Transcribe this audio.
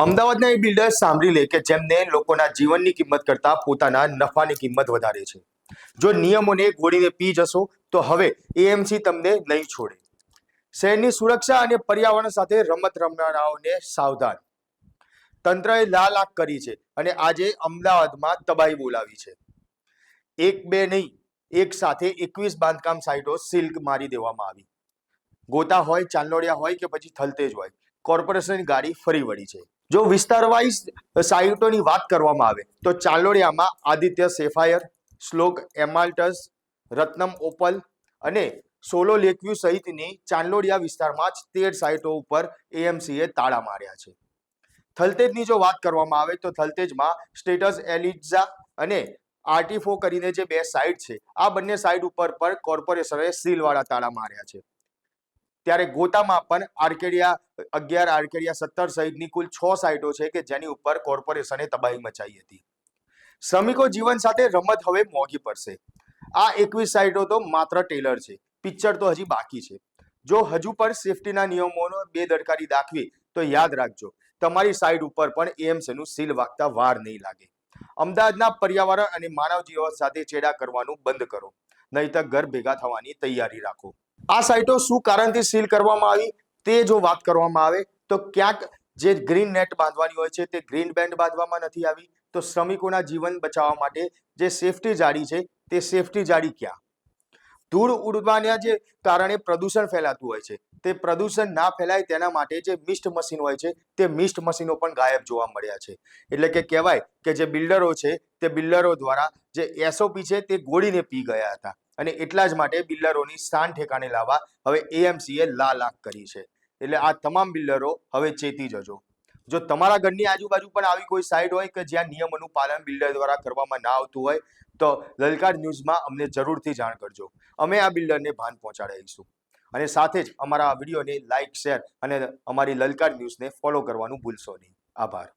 અમદાવાદના એ બિલ્ડર્સ સાંભળી લે કે જેમને લોકોના જીવનની કિંમત કરતા પોતાના નફાની કિંમત વધારે છે. જો નિયમોને ઘોડીને પી જશો તો હવે એએમસી તમને નહીં છોડે. શહેરની સુરક્ષા અને પર્યાવરણ સાથે રમત રમનારાઓને સાવધાન. તંત્રએ લાલ આંખ કરી છે અને આજે અમદાવાદમાં તબાહી બોલાવી છે. એક બે નહીં, એક સાથે 21 બાંધકામ સાઇટો સીલ મારી દેવામાં આવી. ગોતા હોય, ચાંદલોડિયા હોય કે પછી થલતેજ હોય, કોર્પોરેશનની ગાડી ફરી વળી છે. જો વિસ્તાર વાઇઝ સાઇટોની વાત કરવામાં આવે તો ચાંદલોડિયામાં આદિત્ય સેફાયર, શ્લોક એમાલ્ટસ, રત્નમ ઓપલ અને સોલો લેકવ્યુ સહિતની ચાંદલોડિયા વિસ્તારમાં જ 13 સાઇટો ઉપર એએમસીએ તાળા માર્યા છે. થલતેજની જો વાત કરવામાં આવે તો થલતેજમાં સ્ટેટસ એલિઝા અને આર્ટિફો કરીને જે બે સાઇટ છે, આ બંને સાઇટ ઉપર પણ કોર્પોરેશને સીલવાળા તાળા માર્યા છે. ત્યારે ગોતામાં પણ આર્કેડિયા 11, આર્કેડિયા 17 સહિતની કુલ 6 સાઇટો છે કે જેની ઉપર કોર્પોરેશને તબાહી મચાવી હતી. શ્રમિકો જીવન સાથે રમત હવે મોંઘી પડશે. આ 21 સાઇટો તો માત્ર ટેલર છે, પિક્ચર તો હજી બાકી છે. જો હજુ પણ સેફટીના નિયમોનો બેદરકારી દાખવી તો યાદ રાખજો, તમારી સાઇટ ઉપર પણ એએમસીનું સીલ વાગતા વાર નહીં લાગે. અમદાવાદના પર્યાવરણ અને માનવ જીવન સાથે ચેડા કરવાનું બંધ કરો, નહીંતર ઘર ભેગા થવાની તૈયારી રાખો. આ સાઇટો શું કારણથી સીલ કરવામાં આવી તે જો વાત કરવામાં આવે તો ક્યાંક જે ગ્રીન નેટ બાંધવાની હોય છે તે ગ્રીન બેન્ડ બાંધવામાં નથી આવી, તો શ્રમિકોના જીવન બચાવવા માટે જે સેફટી જાળી છે તે સેફટી જાળી ક્યાં? ધૂળ ઉડવાના જે કારણે પ્રદૂષણ ફેલાતું હોય છે, તે પ્રદૂષણ ના ફેલાય તેના માટે જે મિસ્ટ મશીન હોય છે તે મિસ્ટ મશીનો પણ ગાયબ જોવા મળ્યા છે. એટલે કે કહેવાય કે જે બિલ્ડરો છે તે બિલ્ડરો દ્વારા જે એસઓપી છે તે ગોળીને પી ગયા હતા અને એટલા જ માટે બિલ્ડરોની શાન ઠેકાણે લાવવા હવે એએમસીએ લાલ આંખ કરી છે. એટલે આ તમામ બિલ્ડરો હવે ચેતી જજો. જો તમારા ઘરની આજુબાજુ પણ આવી કોઈ સાઇટ હોય કે જ્યાં નિયમોનું પાલન બિલ્ડર દ્વારા કરવામાં ના આવતું હોય તો લલકાર ન્યૂઝમાં અમને જરૂરથી જાણ કરજો. અમે આ બિલ્ડરને ભાન પહોંચાડીશું. અને સાથે જ અમારા આ વિડીયોને લાઇક, શેર અને અમારી લલકાર ન્યૂઝને ફોલો કરવાનું ભૂલશો નહીં. આભાર.